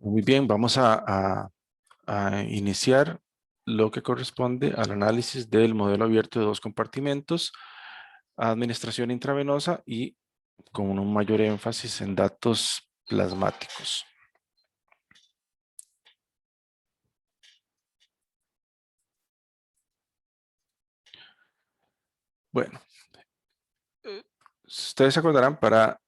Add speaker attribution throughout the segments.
Speaker 1: Muy bien, vamos a iniciar lo que corresponde al análisis del modelo abierto de dos compartimentos, administración intravenosa y con un mayor énfasis en datos plasmáticos. Bueno, ustedes se acordarán, para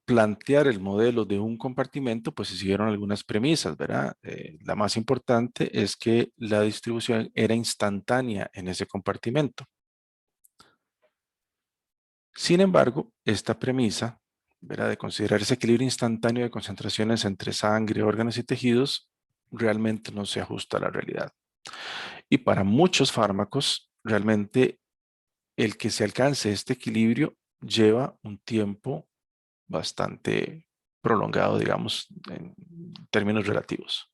Speaker 1: plantear el modelo de un compartimento, pues se siguieron algunas premisas, ¿verdad? La más importante es que la distribución era instantánea en ese compartimento. Sin embargo, esta premisa, ¿verdad?, de considerar ese equilibrio instantáneo de concentraciones entre sangre, órganos y tejidos, realmente no se ajusta a la realidad. Y para muchos fármacos, realmente el que se alcance este equilibrio lleva un tiempo bastante prolongado, digamos, en términos relativos.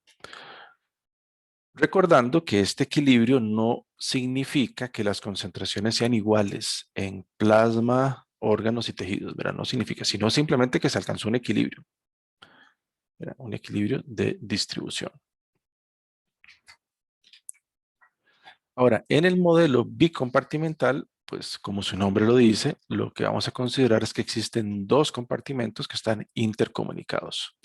Speaker 1: Recordando que este equilibrio no significa que las concentraciones sean iguales en plasma, órganos y tejidos, ¿verdad? No significa, sino simplemente que se alcanzó un equilibrio, ¿verdad? Un equilibrio de distribución. Ahora, en el modelo bicompartimental, pues como su nombre lo dice, lo que vamos a considerar es que existen dos compartimentos que están intercomunicados.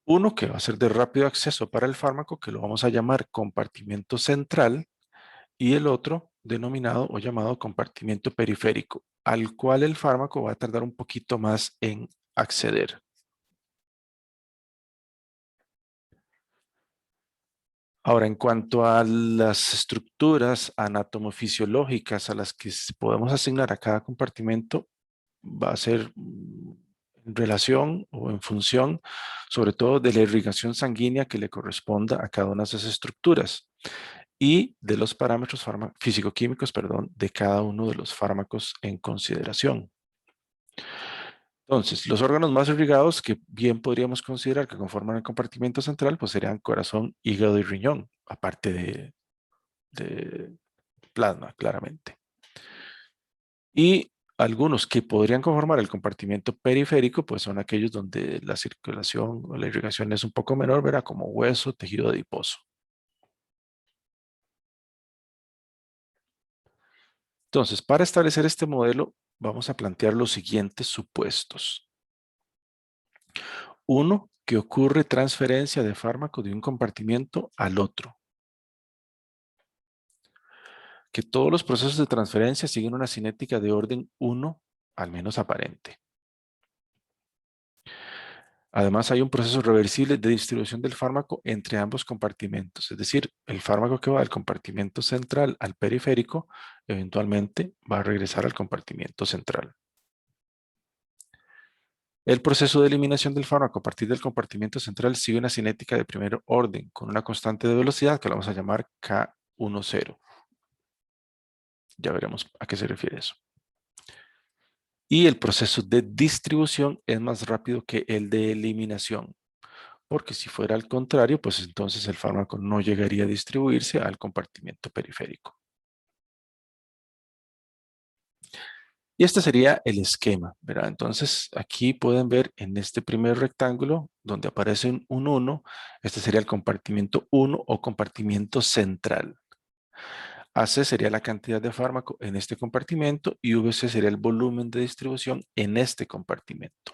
Speaker 1: Uno que va a ser de rápido acceso para el fármaco, que lo vamos a llamar compartimento central, y el otro denominado o llamado compartimiento periférico, al cual el fármaco va a tardar un poquito más en acceder. Ahora, en cuanto a las estructuras anatomofisiológicas a las que podemos asignar a cada compartimento, va a ser en relación o en función, sobre todo, de la irrigación sanguínea que le corresponda a cada una de esas estructuras y de los parámetros físico-químicos, perdón, de cada uno de los fármacos en consideración. Entonces, los órganos más irrigados que bien podríamos considerar que conforman el compartimento central, pues serían corazón, hígado y riñón, aparte de plasma, claramente. Y algunos que podrían conformar el compartimento periférico, pues son aquellos donde la circulación o la irrigación es un poco menor, ¿verdad? Como hueso, tejido adiposo. Entonces, para establecer este modelo, vamos a plantear los siguientes supuestos. Uno, que ocurre transferencia de fármaco de un compartimento al otro. Que todos los procesos de transferencia siguen una cinética de orden 1, al menos aparente. Además, hay un proceso reversible de distribución del fármaco entre ambos compartimentos, es decir, el fármaco que va del compartimento central al periférico, eventualmente va a regresar al compartimento central. El proceso de eliminación del fármaco a partir del compartimento central sigue una cinética de primer orden, con una constante de velocidad que la vamos a llamar K10. Ya veremos a qué se refiere eso. Y el proceso de distribución es más rápido que el de eliminación, porque si fuera al contrario, pues entonces el fármaco no llegaría a distribuirse al compartimento periférico. Y este sería el esquema, ¿verdad? Entonces aquí pueden ver en este primer rectángulo donde aparece un 1, este sería el compartimento 1 o compartimento central. AC sería la cantidad de fármaco en este compartimento y VC sería el volumen de distribución en este compartimento.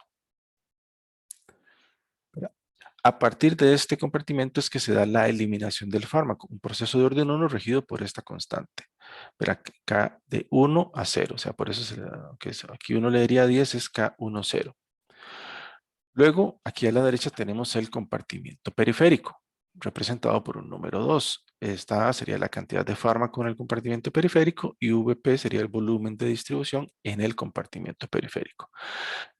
Speaker 1: A partir de este compartimento es que se da la eliminación del fármaco, un proceso de orden 1 regido por esta constante. Verá, K de 1 a 0, o sea, por eso aquí uno le diría 10 es K10. Luego, aquí a la derecha tenemos el compartimiento periférico, representado por un número 2. Esta sería la cantidad de fármaco en el compartimento periférico y VP sería el volumen de distribución en el compartimento periférico.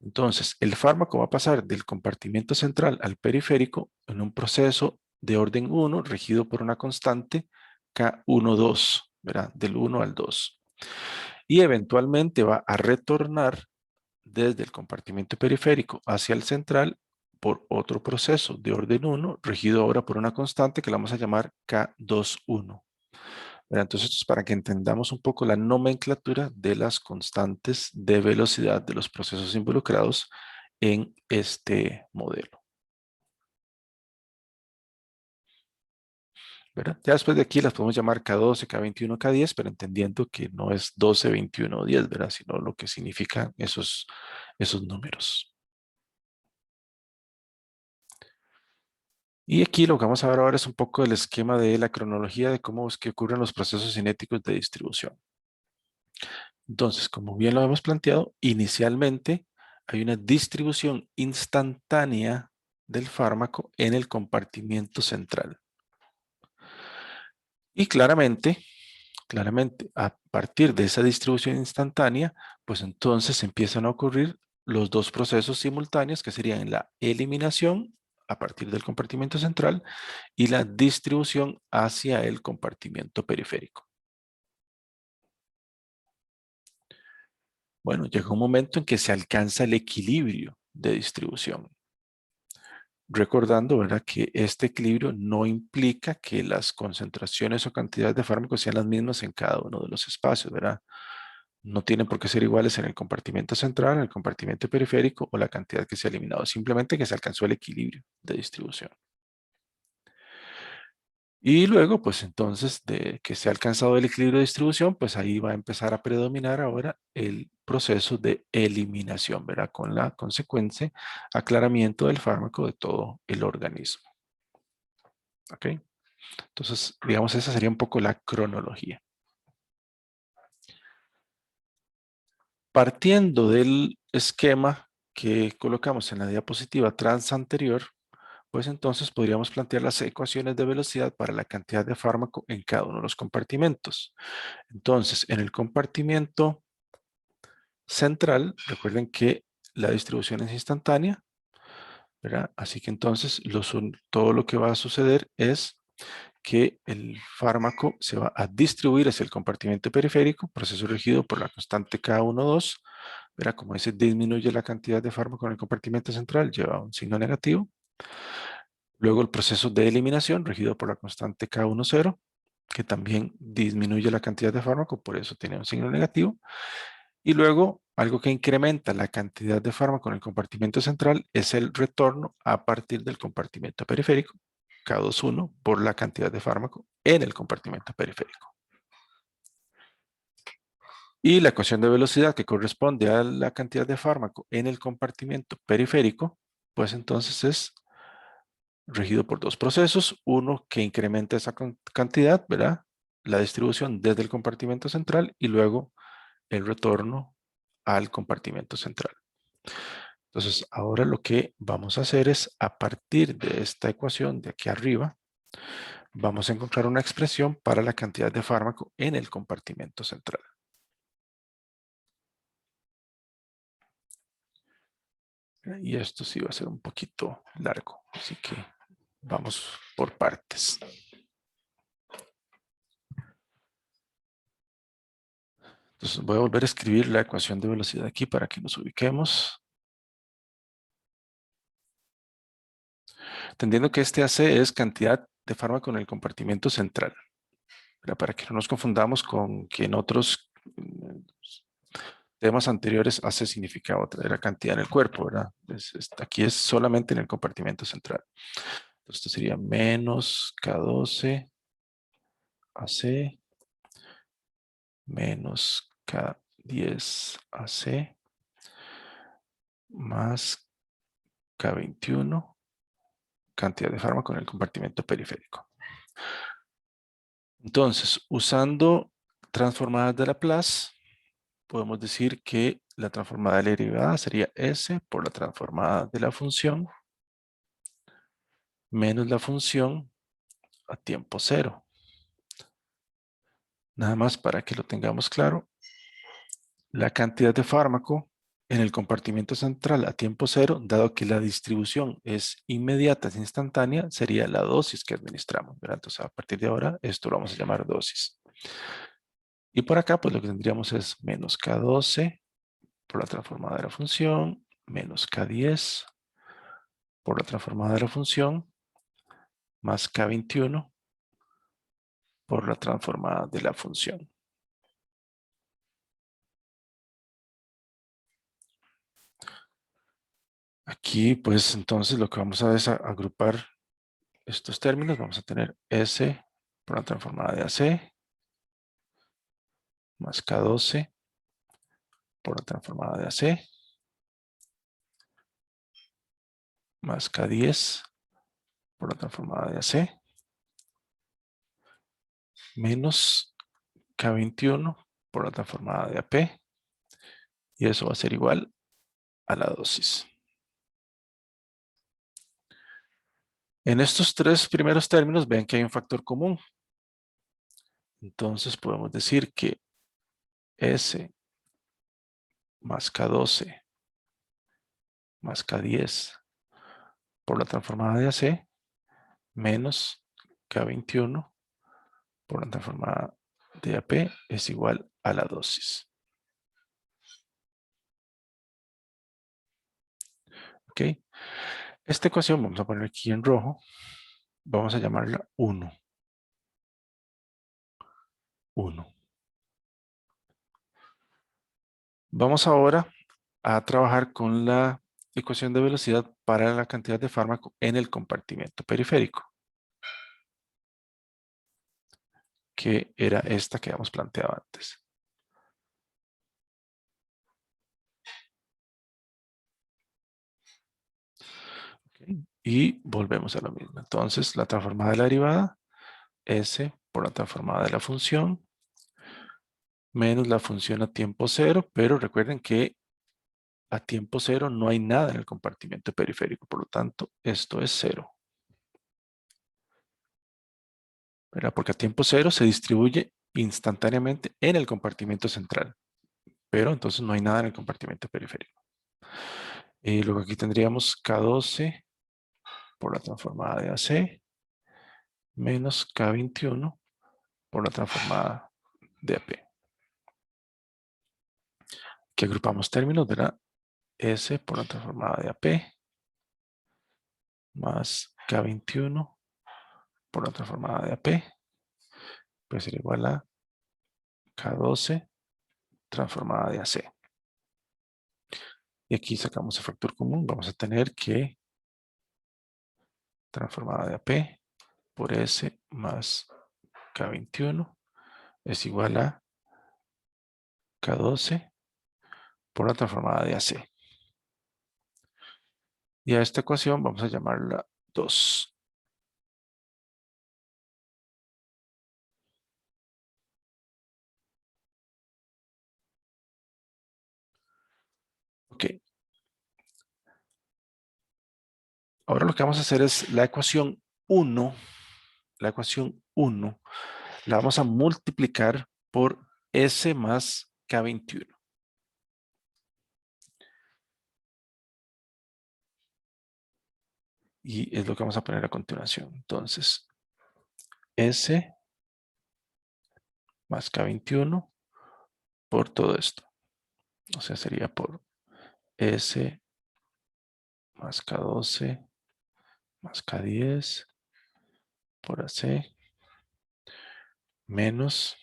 Speaker 1: Entonces, el fármaco va a pasar del compartimento central al periférico en un proceso de orden 1 regido por una constante K12, ¿verdad? Del 1 al 2. Y eventualmente va a retornar desde el compartimento periférico hacia el central por otro proceso de orden 1 regido ahora por una constante que la vamos a llamar K21. Entonces, esto es para que entendamos un poco la nomenclatura de las constantes de velocidad de los procesos involucrados en este modelo. ¿verdad? Ya después de aquí las podemos llamar K12, K21, K10, pero entendiendo que no es 12, 21 o 10, ¿verdad? Sino lo que significan esos números. Y aquí lo que vamos a ver ahora es un poco el esquema de la cronología de cómo es que ocurren los procesos cinéticos de distribución. Entonces, como bien lo hemos planteado, inicialmente hay una distribución instantánea del fármaco en el compartimiento central. Y claramente, a partir de esa distribución instantánea, pues entonces empiezan a ocurrir los dos procesos simultáneos que serían la eliminación a partir del compartimento central y la distribución hacia el compartimento periférico. Bueno, llega un momento en que se alcanza el equilibrio de distribución. Recordando, ¿verdad?, que este equilibrio no implica que las concentraciones o cantidades de fármacos sean las mismas en cada uno de los espacios, ¿verdad? No tienen por qué ser iguales en el compartimento central, en el compartimento periférico o la cantidad que se ha eliminado. Simplemente que se alcanzó el equilibrio de distribución. Y luego, pues entonces, de que se ha alcanzado el equilibrio de distribución, pues ahí va a empezar a predominar ahora el proceso de eliminación, ¿verdad? Con la consecuencia aclaramiento del fármaco de todo el organismo. ¿Ok? Entonces, digamos, esa sería un poco la cronología. Partiendo del esquema que colocamos en la diapositiva trans anterior, pues entonces podríamos plantear las ecuaciones de velocidad para la cantidad de fármaco en cada uno de los compartimentos. Entonces, en el compartimento central, recuerden que la distribución es instantánea, ¿verdad? Así que entonces todo lo que va a suceder es que el fármaco se va a distribuir hacia el compartimento periférico, proceso regido por la constante K12, ¿verdad? Como ese disminuye la cantidad de fármaco en el compartimento central, lleva un signo negativo. Luego el proceso de eliminación, regido por la constante K10, que también disminuye la cantidad de fármaco, por eso tiene un signo negativo. Y luego, algo que incrementa la cantidad de fármaco en el compartimento central es el retorno a partir del compartimento periférico, K21, por la cantidad de fármaco en el compartimento periférico. Y la ecuación de velocidad que corresponde a la cantidad de fármaco en el compartimento periférico, pues entonces es regido por dos procesos. Uno que incrementa esa cantidad, ¿verdad? La distribución desde el compartimento central y luego el retorno al compartimento central. Entonces, ahora lo que vamos a hacer es, a partir de esta ecuación de aquí arriba, vamos a encontrar una expresión para la cantidad de fármaco en el compartimento central. Y esto sí va a ser un poquito largo, así que vamos por partes. Entonces voy a volver a escribir la ecuación de velocidad aquí para que nos ubiquemos. Entendiendo que este AC es cantidad de fármaco en el compartimento central. Pero para que no nos confundamos con que en otros temas anteriores AC significaba otra, era cantidad en el cuerpo, ¿verdad? Aquí es solamente en el compartimento central. Entonces esto sería menos K12 AC menos K10 AC más K21 cantidad de fármaco en el compartimento periférico. Entonces, usando transformadas de Laplace, podemos decir que la transformada de la derivada sería S por la transformada de la función menos la función a tiempo cero. Nada más para que lo tengamos claro, la cantidad de fármaco en el compartimento central a tiempo cero, dado que la distribución es inmediata, es instantánea, sería la dosis que administramos, ¿verdad? Entonces, a partir de ahora, esto lo vamos a llamar dosis. Y por acá, pues lo que tendríamos es menos K12 por la transformada de la función, menos K10 por la transformada de la función, más K21 por la transformada de la función. Aquí, pues, entonces lo que vamos a hacer es agrupar estos términos. Vamos a tener S por la transformada de AC más K12 por la transformada de AC más K10 por la transformada de AC menos K21 por la transformada de AP y eso va a ser igual a la dosis. En estos tres primeros términos ven que hay un factor común. Entonces podemos decir que S más K12 más K10 por la transformada de AC menos K21 por la transformada de AP es igual a la dosis. ¿Ok? Esta ecuación vamos a poner aquí en rojo. Vamos a llamarla 1. 1. Vamos ahora a trabajar con la ecuación de velocidad para la cantidad de fármaco en el compartimento periférico, que era esta que habíamos planteado antes. ¿Okay? Y volvemos a lo mismo. Entonces, la transformada de la derivada, S por la transformada de la función, menos la función a tiempo cero, pero recuerden que a tiempo cero no hay nada en el compartimento periférico, por lo tanto, esto es cero. ¿Verdad? Porque a tiempo cero se distribuye instantáneamente en el compartimento central, pero entonces no hay nada en el compartimento periférico. Y luego aquí tendríamos K12 por la transformada de AC menos K21 por la transformada de AP. Aquí agrupamos términos, ¿verdad? S por la transformada de AP más K21 por la transformada de AP puede ser igual a K12 transformada de AC. Y aquí sacamos el factor común. Vamos a tener que transformada de AP por S más K21 es igual a K12 por la transformada de AC. Y a esta ecuación vamos a llamarla 2. Ok. Ahora lo que vamos a hacer es la ecuación 1. La ecuación 1 la vamos a multiplicar por S más K21. Y es lo que vamos a poner a continuación. Entonces, S más K21 por todo esto. O sea, sería por S más K12 más K10 por AC menos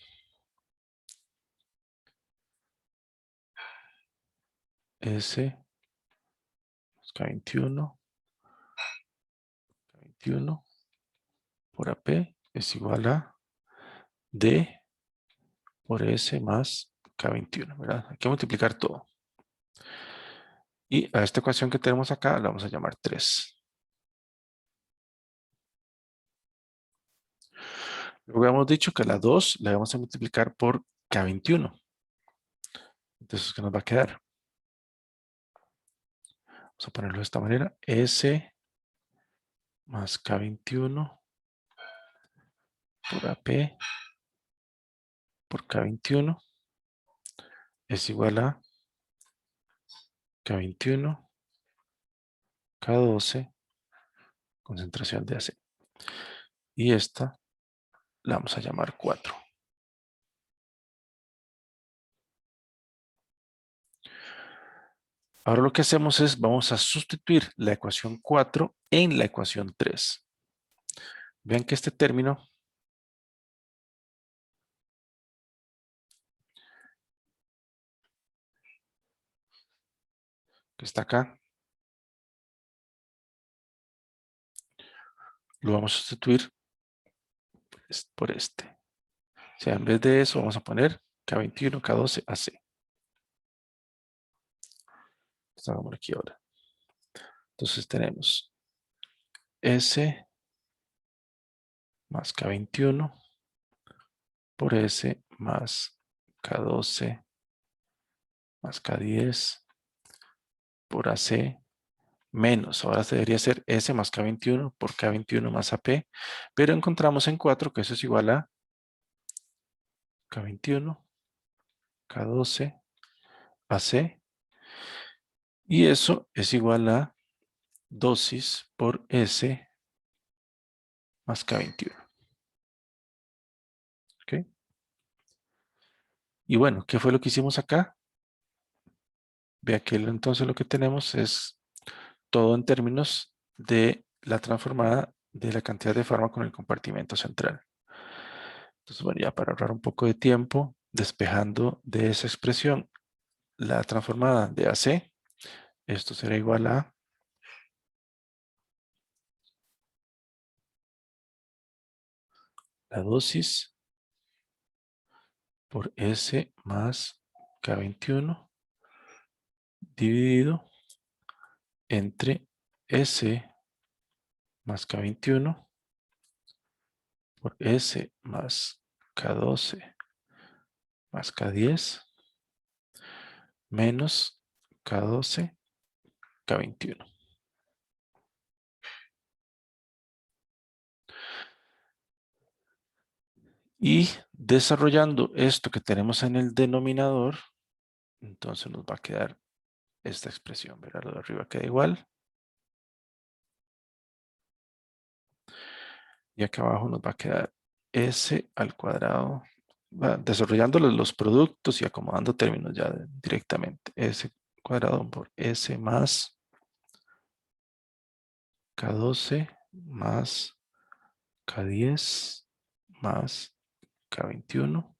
Speaker 1: S más K21 por AP es igual a D por S más K21, ¿verdad? Hay que multiplicar todo. Y a esta ecuación que tenemos acá la vamos a llamar 3. Luego hemos dicho que la 2 la vamos a multiplicar por K21. Entonces, ¿qué nos va a quedar? Vamos a ponerlo de esta manera. S más K21 por AP por K21 es igual a K21, K12, concentración de AC. Y esta la vamos a llamar 4. Ahora lo que hacemos es, vamos a sustituir la ecuación 4 en la ecuación 3. Vean que este término que está acá, lo vamos a sustituir por este. O sea, en vez de eso vamos a poner K21, K12, AC. Esto hagámoslo aquí ahora. Entonces tenemos S más K21 por S más K12 más K10 por AC menos, ahora debería ser S más K21 por K21 más AP, pero encontramos en 4 que eso es igual a K21, K12, AC, y eso es igual a dosis por S más K21. ¿Ok? Y bueno, ¿qué fue lo que hicimos acá? Vea que entonces lo que tenemos es todo en términos de la transformada de la cantidad de fármaco en el compartimento central. Entonces, bueno, ya para ahorrar un poco de tiempo, despejando de esa expresión la transformada de AC, esto será igual a la dosis por S más K21 dividido entre S más K21 por S más K12 más K10 menos K12, K21. Y desarrollando esto que tenemos en el denominador, entonces nos va a quedar esta expresión, ¿verdad? Lo de arriba queda igual. Y acá abajo nos va a quedar S al cuadrado, desarrollando los productos y acomodando términos ya directamente. S cuadrado por S más K12 más K10 más K21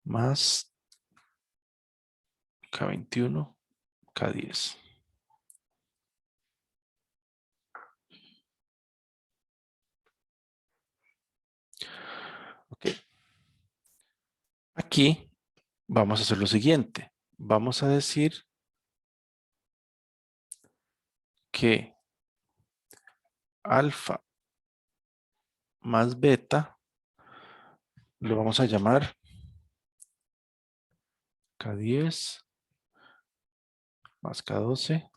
Speaker 1: más K21, K10. Ok. Aquí vamos a hacer lo siguiente. Vamos a decir que alfa más beta lo vamos a llamar K10 más K12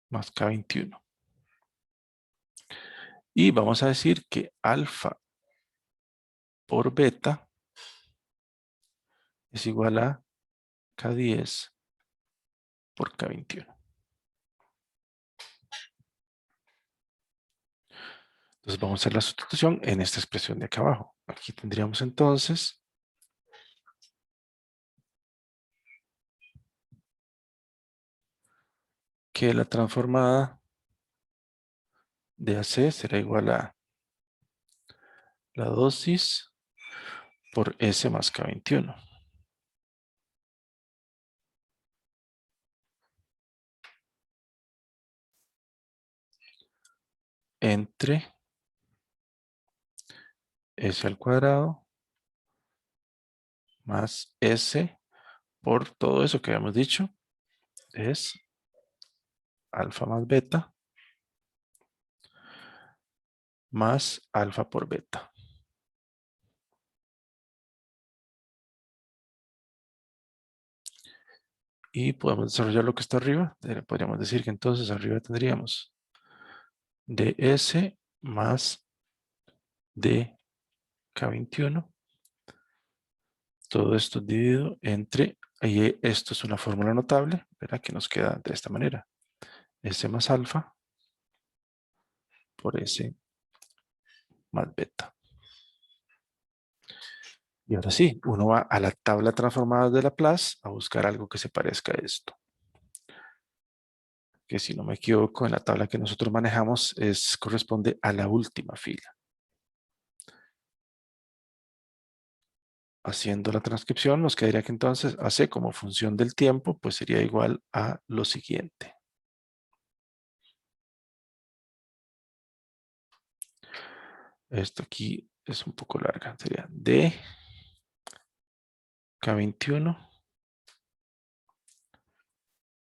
Speaker 1: más K21. Y vamos a decir que alfa por beta es igual a K10 por K21. Entonces vamos a hacer la sustitución en esta expresión de acá abajo. Aquí tendríamos entonces que la transformada de AC será igual a la dosis por S más K21 entre S al cuadrado más S por todo eso que habíamos dicho es alfa más beta más alfa por beta. Y podemos desarrollar lo que está arriba. Podríamos decir que entonces arriba tendríamos ds más d K21. Todo esto dividido entre, y esto es una fórmula notable, ¿verdad? Que nos queda de esta manera. S más alfa por S más beta. Y ahora sí, uno va a la tabla transformada de Laplace a buscar algo que se parezca a esto. Que si no me equivoco, en la tabla que nosotros manejamos corresponde a la última fila. Haciendo la transcripción nos quedaría que entonces AC como función del tiempo pues sería igual a lo siguiente. Esto aquí es un poco larga. Sería D K21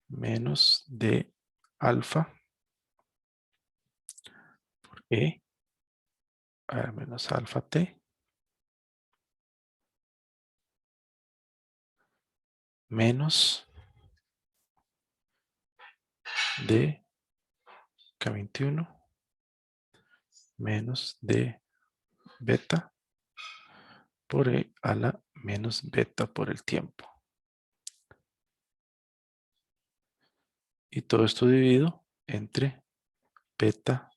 Speaker 1: menos D alfa por E a menos alfa T menos D K21 menos D beta por E a la menos beta por el tiempo. Y todo esto dividido entre beta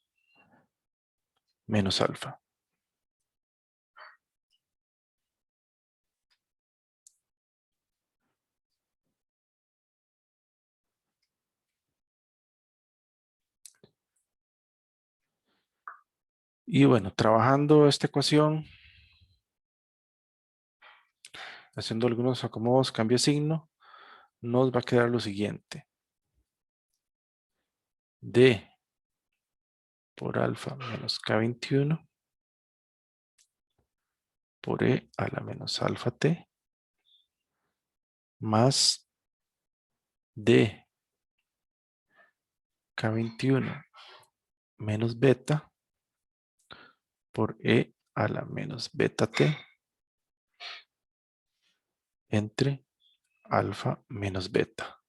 Speaker 1: menos alfa. Y bueno, trabajando esta ecuación, haciendo algunos acomodos, cambio de signo, nos va a quedar lo siguiente. D por alfa menos K21 por E a la menos alfa T más D K21 menos beta por E a la menos beta T entre alfa menos beta.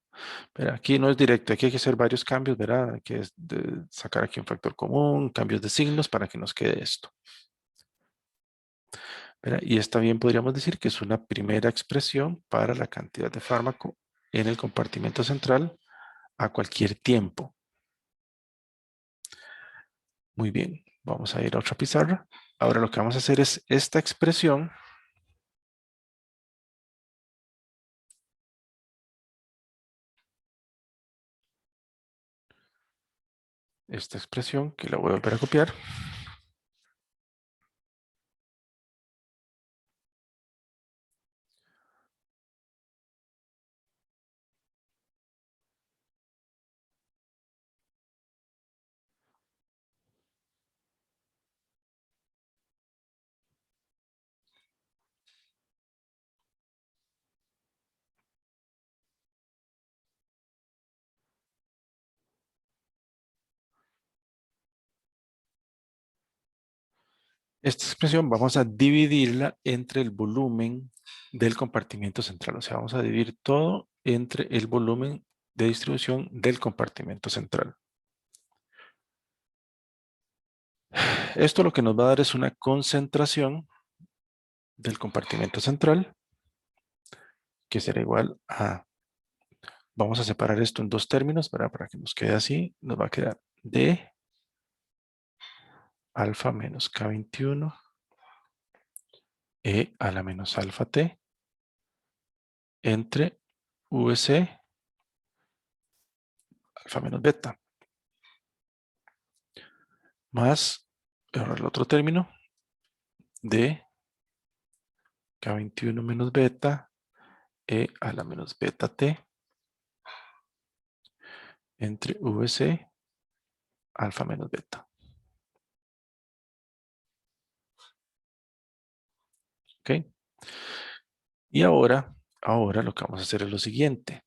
Speaker 1: Pero aquí no es directo, aquí hay que hacer varios cambios, ¿verdad? Hay que sacar aquí un factor común, cambios de signos para que nos quede esto. ¿Verdad? Y esta bien podríamos decir que es una primera expresión para la cantidad de fármaco en el compartimento central a cualquier tiempo. Muy bien, vamos a ir a otra pizarra. Ahora lo que vamos a hacer es esta expresión. Esta expresión que la voy a volver a copiar. Esta expresión vamos a dividirla entre el volumen del compartimento central. O sea, vamos a dividir todo entre el volumen de distribución del compartimento central. Esto lo que nos va a dar es una concentración del compartimento central, que será igual a, vamos a separar esto en dos términos para que nos quede así, nos va a quedar D alfa menos K21 E a la menos alfa T entre VC alfa menos beta, más el otro término de K21 menos beta E a la menos beta T entre VC alfa menos beta. ¿Ok? Y ahora lo que vamos a hacer es lo siguiente.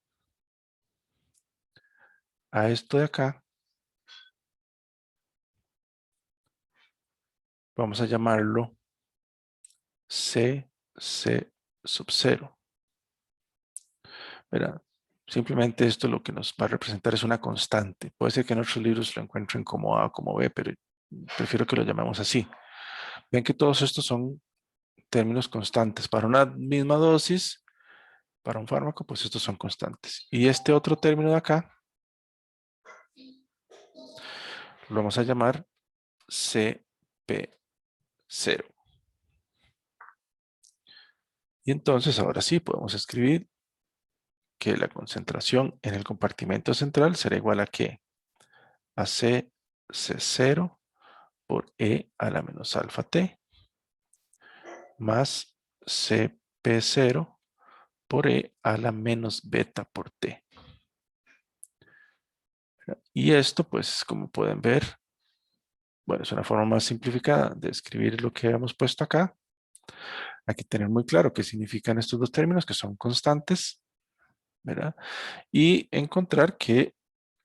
Speaker 1: A esto de acá vamos a llamarlo CC sub 0. ¿Verdad? Simplemente esto lo que nos va a representar es una constante. Puede ser que en otros libros lo encuentren como A o como B, pero prefiero que lo llamemos así. Ven que todos estos son términos constantes. Para una misma dosis, para un fármaco, pues estos son constantes. Y este otro término de acá lo vamos a llamar CP0. Y entonces ahora sí podemos escribir que la concentración en el compartimento central será igual a ¿qué? A CC0 por E a la menos alfa T más CP0 por E a la menos beta por T. Y esto, pues, como pueden ver, Bueno, es una forma más simplificada de escribir lo que hemos puesto acá. Hay que tener muy claro qué significan estos dos términos, que son constantes, ¿verdad? Y encontrar que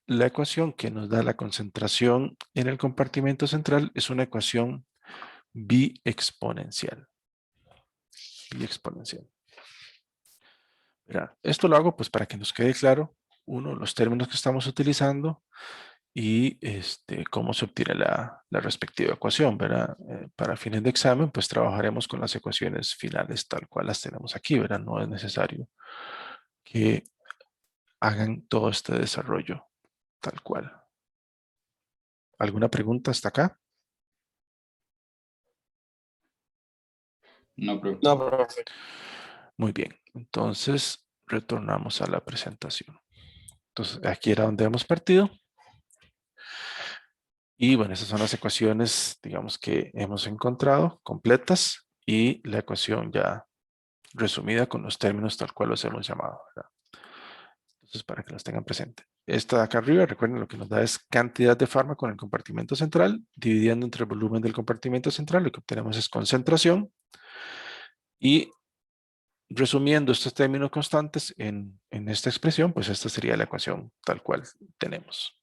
Speaker 1: la ecuación que nos da la concentración en el compartimento central es una ecuación biexponencial. Biexponencial. ¿Verdad? Esto lo hago pues para que nos quede claro, uno, los términos que estamos utilizando y cómo se obtiene la respectiva ecuación, ¿verdad? Para fines de examen, pues trabajaremos con las ecuaciones finales tal cual las tenemos aquí, ¿verdad? No es necesario que hagan todo este desarrollo tal cual. ¿Alguna pregunta hasta acá?
Speaker 2: No, profe.
Speaker 3: No, profe.
Speaker 1: Muy bien, entonces retornamos a la presentación. Entonces, aquí era donde hemos partido. Y bueno, esas son las ecuaciones, digamos, que hemos encontrado completas y la ecuación ya resumida con los términos tal cual los hemos llamado, ¿verdad? Entonces, para que los tengan presente. Esta de acá arriba, recuerden, lo que nos da es cantidad de fármaco en el compartimento central, dividiendo entre el volumen del compartimento central, lo que obtenemos es concentración. Y resumiendo estos términos constantes en esta expresión, pues esta sería la ecuación tal cual tenemos.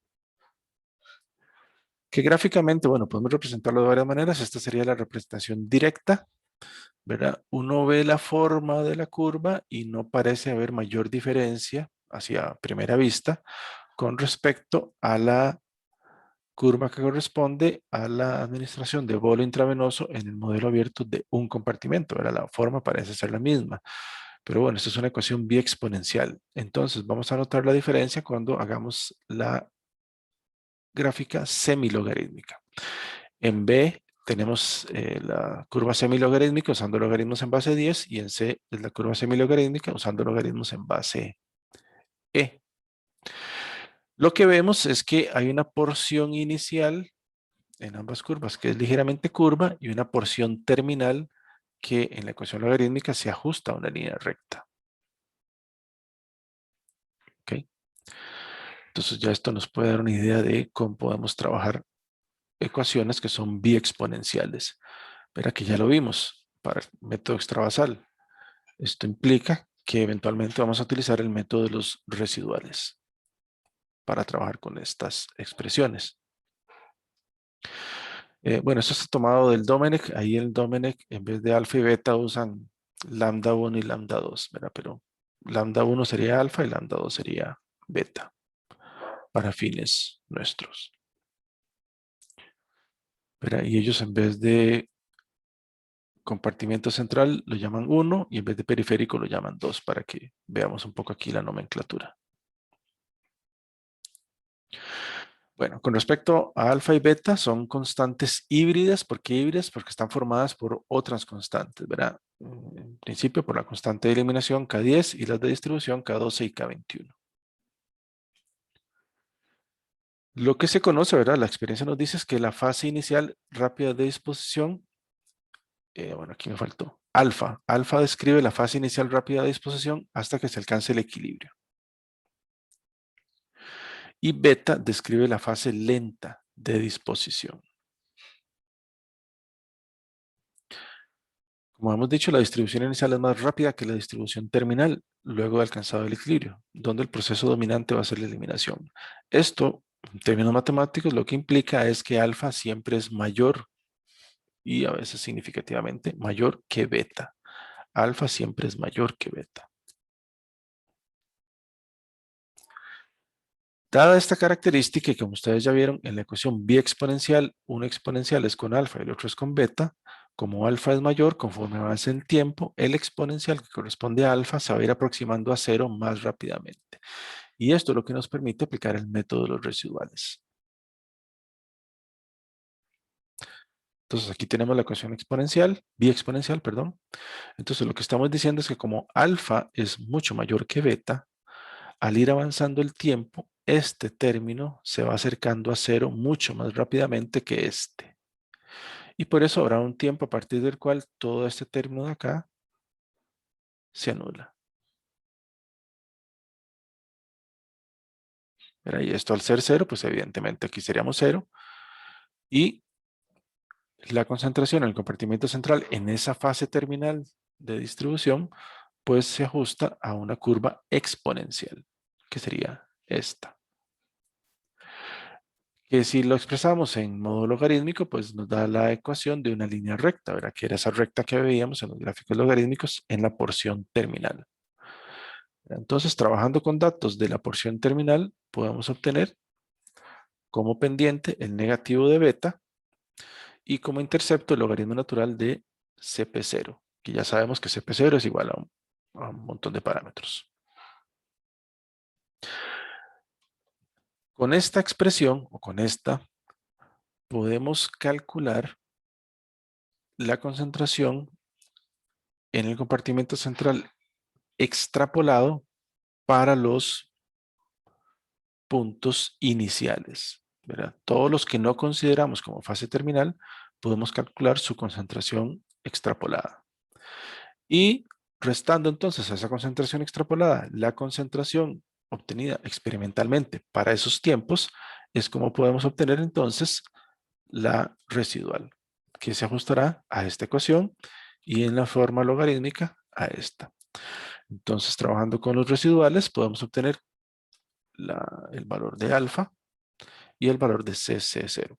Speaker 1: Que gráficamente, bueno, podemos representarlo de varias maneras. Esta sería la representación directa, ¿verdad? Uno ve la forma de la curva y no parece haber mayor diferencia hacia primera vista con respecto a la curva que corresponde a la administración de bolo intravenoso en el modelo abierto de un compartimento, ¿verdad? La forma parece ser la misma. Pero bueno, esta es una ecuación biexponencial. Entonces, vamos a notar la diferencia cuando hagamos la gráfica semilogarítmica. En B tenemos la curva semilogarítmica usando logaritmos en base 10 y en C es la curva semilogarítmica usando logaritmos en base E. Lo que vemos es que hay una porción inicial en ambas curvas que es ligeramente curva y una porción terminal que en la ecuación logarítmica se ajusta a una línea recta. ¿Ok? Entonces ya esto nos puede dar una idea de cómo podemos trabajar ecuaciones que son biexponenciales. Pero aquí ya lo vimos para el método extravasal. Esto implica que eventualmente vamos a utilizar el método de los residuales para trabajar con estas expresiones. Bueno, esto está tomado del Domenech. Ahí el Domenech, en vez de alfa y beta, usan lambda 1 y lambda 2, ¿verdad? Pero lambda 1 sería alfa y lambda 2 sería beta para fines nuestros. ¿Verdad? Y ellos en vez de compartimento central lo llaman 1 y en vez de periférico lo llaman 2 para que veamos un poco aquí la nomenclatura. Bueno, con respecto a alfa y beta, son constantes híbridas. ¿Por qué híbridas? Porque están formadas por otras constantes, ¿verdad? En principio por la constante de eliminación K10 y las de distribución K12 y K21. Lo que se conoce, ¿verdad? La experiencia nos dice es que la fase inicial rápida de disposición, bueno, aquí me faltó, alfa. Alfa describe la fase inicial rápida de disposición hasta que se alcance el equilibrio. Y beta describe la fase lenta de disposición. Como hemos dicho, la distribución inicial es más rápida que la distribución terminal luego de alcanzado el equilibrio, donde el proceso dominante va a ser la eliminación. Esto, en términos matemáticos, lo que implica es que alfa siempre es mayor y a veces significativamente mayor que beta. Alfa siempre es mayor que beta. Dada esta característica, y como ustedes ya vieron en la ecuación biexponencial, uno exponencial es con alfa y el otro es con beta. Como alfa es mayor, conforme avance el tiempo, el exponencial que corresponde a alfa se va a ir aproximando a cero más rápidamente. Y esto es lo que nos permite aplicar el método de los residuales. Entonces aquí tenemos la ecuación exponencial, biexponencial, perdón. Entonces lo que estamos diciendo es que como alfa es mucho mayor que beta, al ir avanzando el tiempo, este término se va acercando a cero mucho más rápidamente que este. Y por eso habrá un tiempo a partir del cual todo este término de acá se anula. ¿Verdad? Y esto al ser cero, pues evidentemente aquí seríamos cero. Y La concentración en el compartimento central en esa fase terminal de distribución, pues se ajusta a una curva exponencial, que sería esta. Que si lo expresamos en modo logarítmico, pues nos da la ecuación de una línea recta, ¿verdad? Que era esa recta que veíamos en los gráficos logarítmicos en la porción terminal. Entonces, trabajando con datos de la porción terminal, podemos obtener como pendiente el negativo de beta y como intercepto el logaritmo natural de CP0, que ya sabemos que CP0 es igual a un montón de parámetros. Con esta expresión, o con esta, podemos calcular la concentración en el compartimento central extrapolado para los puntos iniciales, ¿verdad? Todos los que no consideramos como fase terminal, podemos calcular su concentración extrapolada. Y restando entonces a esa concentración extrapolada, la concentración obtenida experimentalmente para esos tiempos, es como podemos obtener entonces la residual, que se ajustará a esta ecuación y en la forma logarítmica a esta. Entonces, trabajando con los residuales, podemos obtener el valor de alfa y el valor de CC0.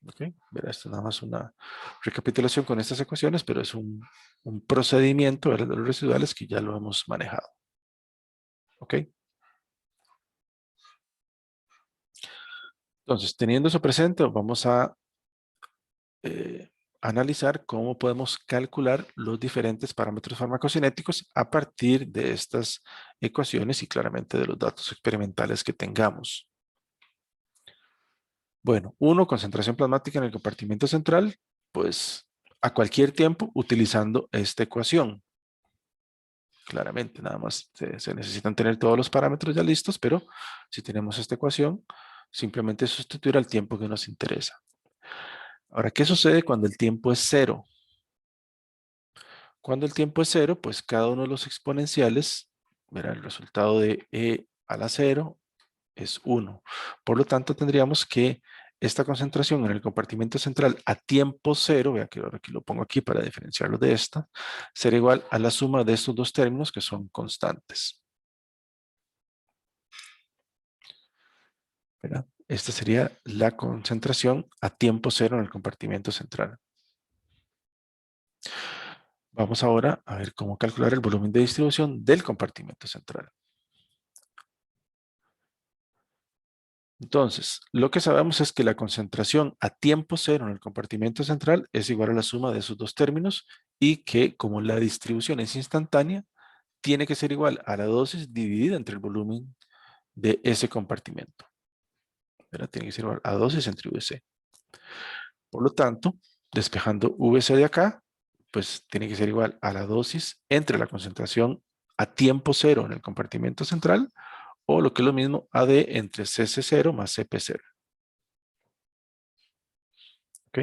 Speaker 1: ¿Ok? Verá, esto es nada más una recapitulación con estas ecuaciones, pero es un procedimiento de los residuales que ya lo hemos manejado. ¿Ok? Entonces, teniendo eso presente, vamos a analizar cómo podemos calcular los diferentes parámetros farmacocinéticos a partir de estas ecuaciones y claramente de los datos experimentales que tengamos. Bueno, uno, concentración plasmática en el compartimento central, pues a cualquier tiempo utilizando esta ecuación. Claramente, nada más se necesitan tener todos los parámetros ya listos, pero si tenemos esta ecuación, simplemente sustituir al tiempo que nos interesa. Ahora, ¿qué sucede cuando el tiempo es cero? Cuando el tiempo es cero, pues cada uno de los exponenciales, verá, el resultado de e a la cero es 1. Por lo tanto, tendríamos que esta concentración en el compartimento central a tiempo cero, vea que ahora aquí lo pongo aquí para diferenciarlo de esta, será igual a la suma de estos dos términos que son constantes. ¿Verdad? Esta sería la concentración a tiempo cero en el compartimento central. Vamos ahora a ver cómo calcular el volumen de distribución del compartimento central. Entonces, lo que sabemos es que la concentración a tiempo cero en el compartimento central es igual a la suma de esos dos términos y que como la distribución es instantánea, tiene que ser igual a la dosis dividida entre el volumen de ese compartimento. ¿Verdad? Tiene que ser igual a dosis entre VC. Por lo tanto, despejando VC de acá, pues tiene que ser igual a la dosis entre la concentración a tiempo cero en el compartimento central o lo que es lo mismo AD entre CC0 más CP0. ¿Ok?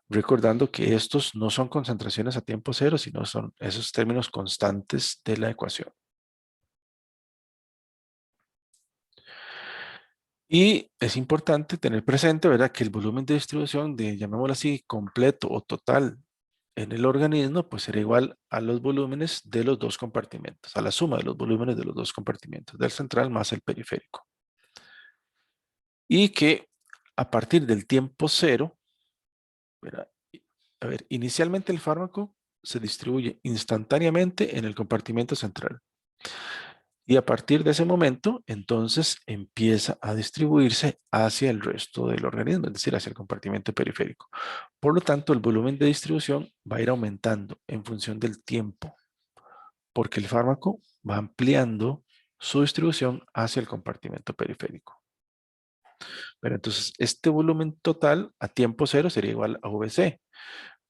Speaker 1: Recordando que estos no son concentraciones a tiempo cero, sino son esos términos constantes de la ecuación. Y es importante tener presente, ¿verdad?, que el volumen de distribución de, llamémoslo así, completo o total en el organismo, pues será igual a los volúmenes de los dos compartimentos, a la suma de los volúmenes de los dos compartimentos, del central más el periférico. Y que a partir del tiempo cero, ¿verdad? A ver, inicialmente el fármaco se distribuye instantáneamente en el compartimento central. Y a partir de ese momento, entonces empieza a distribuirse hacia el resto del organismo, es decir, hacia el compartimento periférico. Por lo tanto, el volumen de distribución va a ir aumentando en función del tiempo, porque el fármaco va ampliando su distribución hacia el compartimento periférico. Pero entonces, este volumen total a tiempo cero sería igual a VC.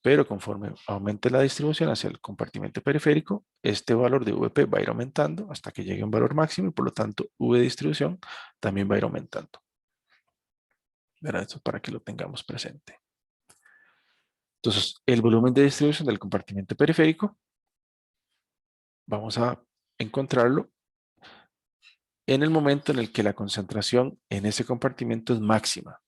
Speaker 1: Pero conforme aumente la distribución hacia el compartimento periférico, este valor de VP va a ir aumentando hasta que llegue a un valor máximo y por lo tanto V de distribución también va a ir aumentando. ¿Verdad? Esto para que lo tengamos presente. Entonces, el volumen de distribución del compartimento periférico, vamos a encontrarlo en el momento en el que la concentración en ese compartimento es máxima.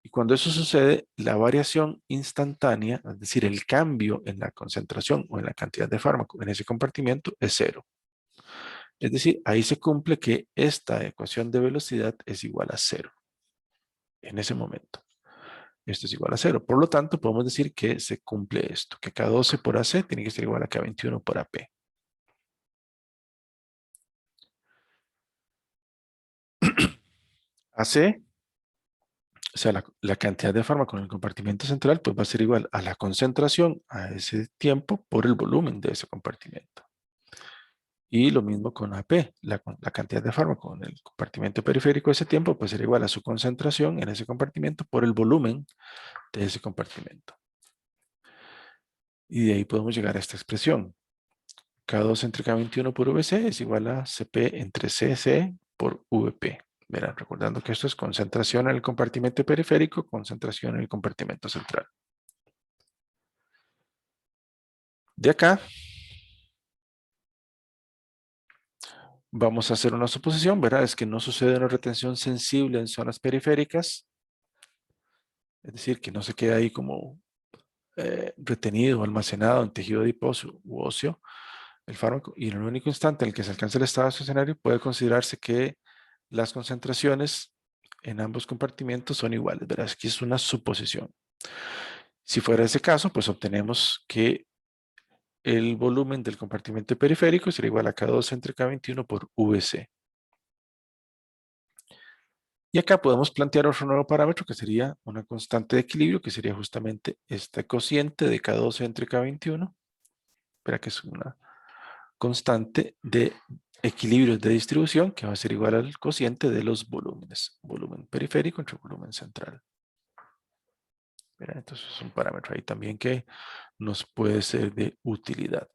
Speaker 1: Y cuando eso sucede, la variación instantánea, es decir, el cambio en la concentración o en la cantidad de fármaco en ese compartimiento es cero. Es decir, ahí se cumple que esta ecuación de velocidad es igual a cero en ese momento. Esto es igual a cero. Por lo tanto, podemos decir que se cumple esto, que K12 por AC tiene que ser igual a K21 por AP. AC, o sea, la cantidad de fármaco en el compartimento central, pues va a ser igual a la concentración a ese tiempo por el volumen de ese compartimento. Y lo mismo con AP, la cantidad de fármaco en el compartimento periférico de ese tiempo, pues será igual a su concentración en ese compartimento por el volumen de ese compartimento. Y de ahí podemos llegar a esta expresión. K2 entre K21 por VC es igual a CP entre CC por VP. Verán, recordando que esto es concentración en el compartimento periférico, concentración en el compartimento central. De acá, vamos a hacer una suposición, ¿verdad? Es que no sucede una retención sensible en zonas periféricas, es decir, que no se queda ahí como retenido o almacenado en tejido adiposo u óseo el fármaco, y en el único instante en el que se alcanza el estado estacionario puede considerarse que las concentraciones en ambos compartimentos son iguales, ¿verdad? Aquí es una suposición. Si fuera ese caso, pues obtenemos que el volumen del compartimento periférico será igual a K2 entre K21 por VC. Y acá podemos plantear otro nuevo parámetro que sería una constante de equilibrio, que sería justamente este cociente de K12 entre K21, espera que es una constante de equilibrios de distribución que va a ser igual al cociente de los volúmenes, volumen periférico entre volumen central. Mira, entonces es un parámetro ahí también que nos puede ser de utilidad.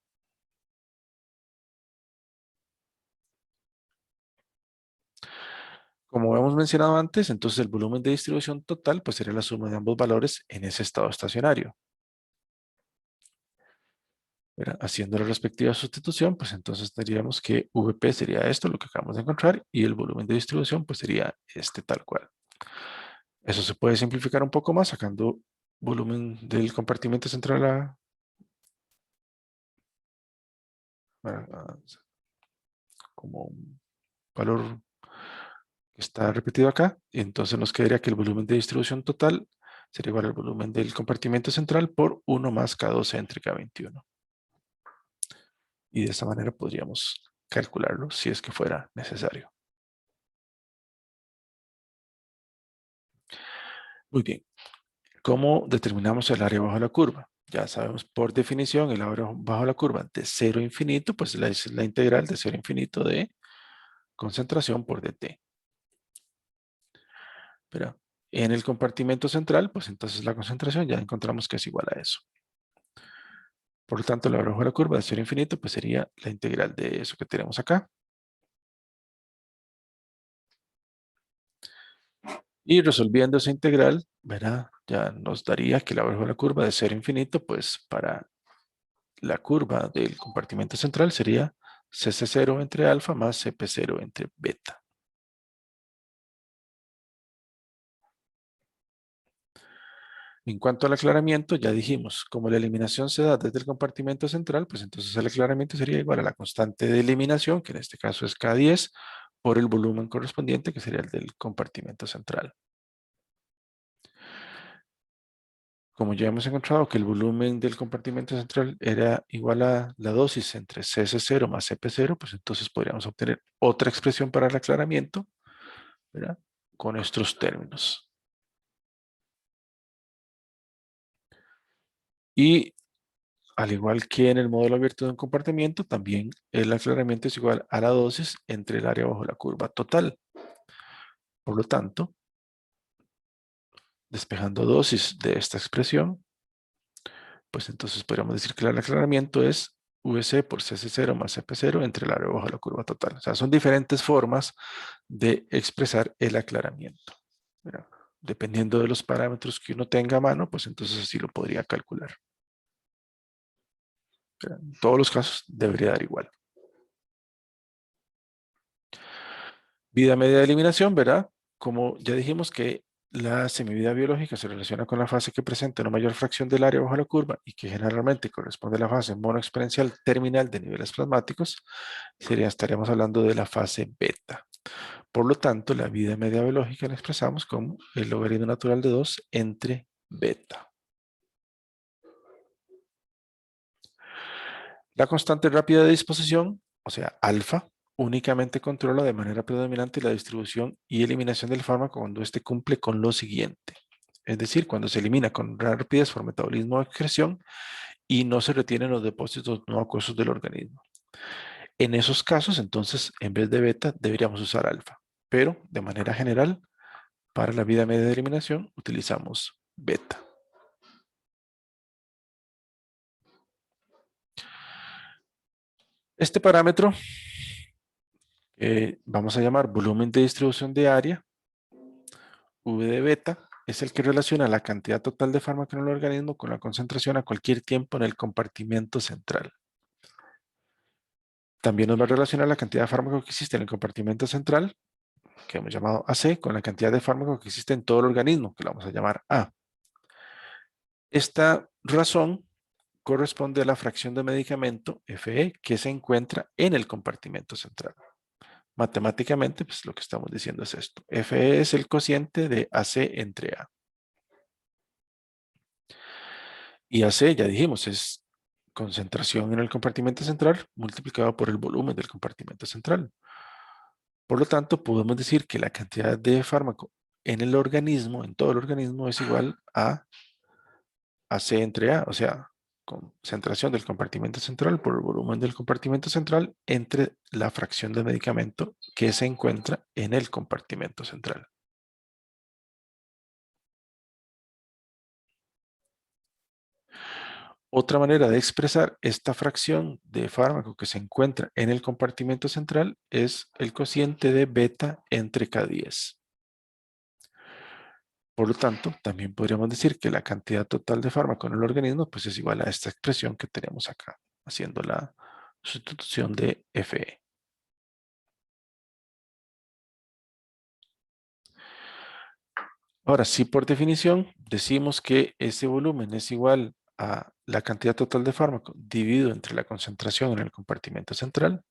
Speaker 1: Como hemos mencionado antes, entonces el volumen de distribución total pues sería la suma de ambos valores en ese estado estacionario. ¿Verdad? Haciendo la respectiva sustitución, pues entonces tendríamos que VP sería esto, lo que acabamos de encontrar, y el volumen de distribución pues sería este tal cual. Eso se puede simplificar un poco más sacando volumen del compartimento central como un valor que está repetido acá. Y entonces nos quedaría que el volumen de distribución total sería igual al volumen del compartimento central por 1 más K12 entre K21. Y de esta manera podríamos calcularlo si es que fuera necesario. Muy bien. ¿Cómo determinamos el área bajo la curva? Ya sabemos por definición el área bajo la curva de 0 a infinito, pues es la integral de 0 a infinito de concentración por dt. Pero en el compartimento central, pues entonces la concentración ya encontramos que es igual a eso. Por lo tanto, la bajo la curva de 0 a infinito, pues sería la integral de eso que tenemos acá. Y resolviendo esa integral, ¿verdad? Ya nos daría que la bajo la curva de 0 a infinito, pues para la curva del compartimento central sería CC0 entre alfa más CP0 entre beta. En cuanto al aclaramiento, ya dijimos, como la eliminación se da desde el compartimento central, pues entonces el aclaramiento sería igual a la constante de eliminación, que en este caso es K10, por el volumen correspondiente, que sería el del compartimento central. Como ya hemos encontrado que el volumen del compartimento central era igual a la dosis entre CC0 más CP0, pues entonces podríamos obtener otra expresión para el aclaramiento, ¿verdad? Con estos términos. Y al igual que en el modelo abierto de un compartimiento, también el aclaramiento es igual a la dosis entre el área bajo la curva total. Por lo tanto, despejando dosis de esta expresión, pues entonces podríamos decir que el aclaramiento es VC por CC0 más CP0 entre el área bajo la curva total. O sea, son diferentes formas de expresar el aclaramiento. Mira, dependiendo de los parámetros que uno tenga a mano, pues entonces así lo podría calcular. En todos los casos debería dar igual. Vida media de eliminación, ¿verdad? Como ya dijimos que La semivida biológica se relaciona con la fase que presenta una mayor fracción del área bajo la curva y que generalmente corresponde a la fase monoexponencial terminal de niveles plasmáticos. Estaríamos hablando de la fase beta. Por lo tanto, la vida media biológica la expresamos como el logaritmo natural de 2 entre beta. La constante rápida de disposición, o sea, alfa, únicamente controla de manera predominante la distribución y eliminación del fármaco cuando éste cumple con lo siguiente. Es decir, cuando se elimina con gran rapidez por metabolismo o excreción y no se retienen los depósitos no acuosos del organismo. En esos casos, entonces, en vez de beta, deberíamos usar alfa. Pero, de manera general, para la vida media de eliminación, utilizamos beta. Este parámetro, vamos a llamar volumen de distribución de área, V de beta, es el que relaciona la cantidad total de fármaco en el organismo con la concentración a cualquier tiempo en el compartimento central. También nos va a relacionar la cantidad de fármaco que existe en el compartimento central, que hemos llamado AC, con la cantidad de fármaco que existe en todo el organismo, que lo vamos a llamar A. Esta razón corresponde a la fracción de medicamento, FE, que se encuentra en el compartimento central. Matemáticamente, pues lo que estamos diciendo es esto. FE es el cociente de AC entre A. Y AC, ya dijimos, es concentración en el compartimento central multiplicado por el volumen del compartimento central. Por lo tanto, podemos decir que la cantidad de fármaco en el organismo, en todo el organismo, es igual a AC entre A, o sea, concentración del compartimento central por el volumen del compartimento central entre la fracción de medicamento que se encuentra en el compartimento central. Otra manera de expresar esta fracción de fármaco que se encuentra en el compartimento central es el cociente de beta entre K10. Por lo tanto, también podríamos decir que la cantidad total de fármaco en el organismo pues es igual a esta expresión que tenemos acá, haciendo la sustitución de Fe. Ahora, si por definición decimos que ese volumen es igual a la cantidad total de fármaco dividido entre la concentración en el compartimento central,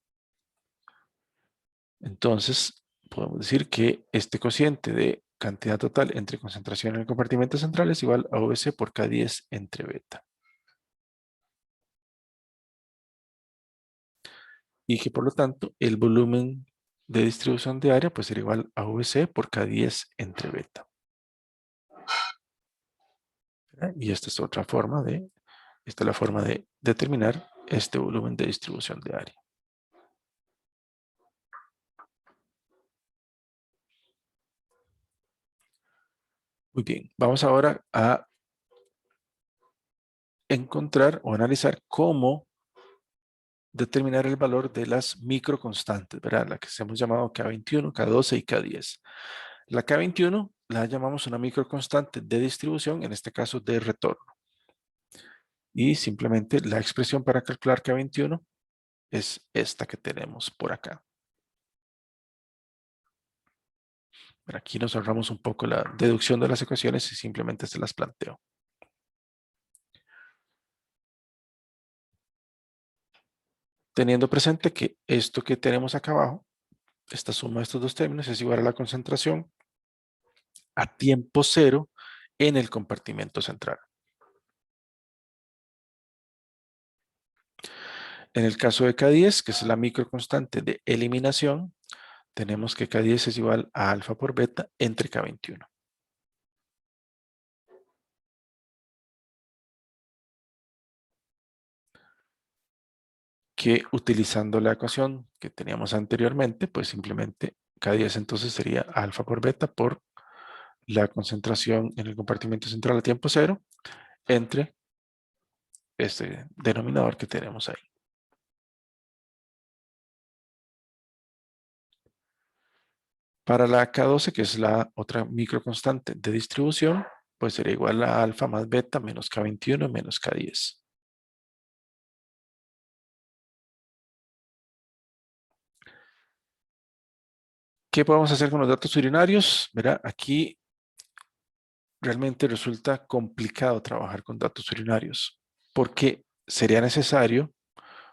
Speaker 1: entonces podemos decir que este cociente de cantidad total entre concentración en el compartimento central es igual a VC por K10 entre beta. Y que por lo tanto el volumen de distribución de área pues será igual a VC por K10 entre beta. Y esta es otra forma esta es la forma de determinar este volumen de distribución de área. Muy bien, vamos ahora a encontrar o analizar cómo determinar el valor de las microconstantes, ¿verdad? La que hemos llamado K21, K12 y K10. La K21 la llamamos una microconstante de distribución, en este caso de retorno. Y simplemente la expresión para calcular K21 es esta que tenemos por acá. Pero aquí nos ahorramos un poco la deducción de las ecuaciones y simplemente se las planteo. Teniendo presente que esto que tenemos acá abajo, esta suma de estos dos términos es igual a la concentración a tiempo cero en el compartimento central. En el caso de K10, que es la microconstante de eliminación, tenemos que K10 es igual a alfa por beta entre K21. Que utilizando la ecuación que teníamos anteriormente, pues simplemente K10 entonces sería alfa por beta por la concentración en el compartimento central a tiempo cero entre este denominador que tenemos ahí. Para la K12, que es la otra microconstante de distribución, pues sería igual a alfa más beta menos K21 menos K10. ¿Qué podemos hacer con los datos urinarios? Verá, aquí realmente resulta complicado trabajar con datos urinarios porque sería necesario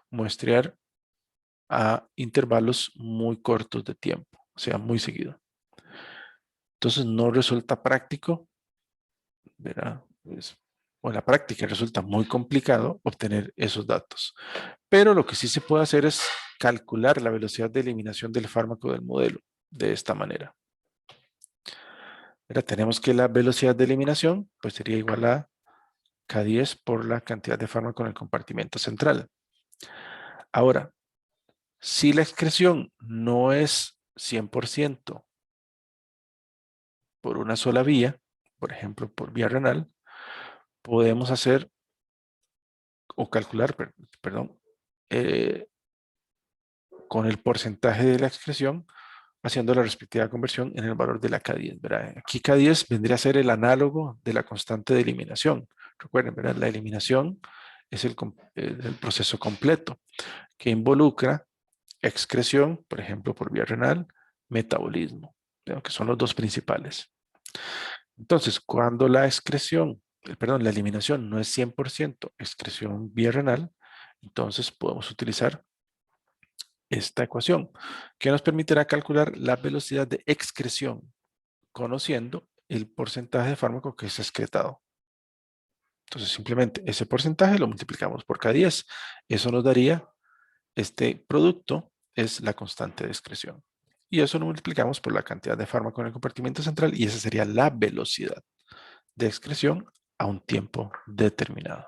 Speaker 1: muestrear a intervalos muy cortos de tiempo, o sea, muy seguido. Entonces no resulta práctico, ¿verdad? O en la práctica resulta muy complicado obtener esos datos. Pero lo que sí se puede hacer es calcular la velocidad de eliminación del fármaco del modelo de esta manera. Ahora tenemos que la velocidad de eliminación pues sería igual a K10 por la cantidad de fármaco en el compartimento central. Ahora, si la excreción no es 100% por una sola vía, por ejemplo por vía renal, podemos hacer o calcular, perdón, con el porcentaje de la excreción haciendo la respectiva conversión en el valor de la K10, ¿verdad? Aquí K10 vendría a ser el análogo de la constante de eliminación. Recuerden, ¿verdad? La eliminación es el proceso completo que involucra excreción, por ejemplo, por vía renal, metabolismo, que son los dos principales. Entonces, cuando la la eliminación no es 100% excreción vía renal, entonces podemos utilizar esta ecuación que nos permitirá calcular la velocidad de excreción conociendo el porcentaje de fármaco que es excretado. Entonces simplemente ese porcentaje lo multiplicamos por K10. Eso nos daría, este producto es la constante de excreción. Y eso lo multiplicamos por la cantidad de fármaco en el compartimento central y esa sería la velocidad de excreción a un tiempo determinado.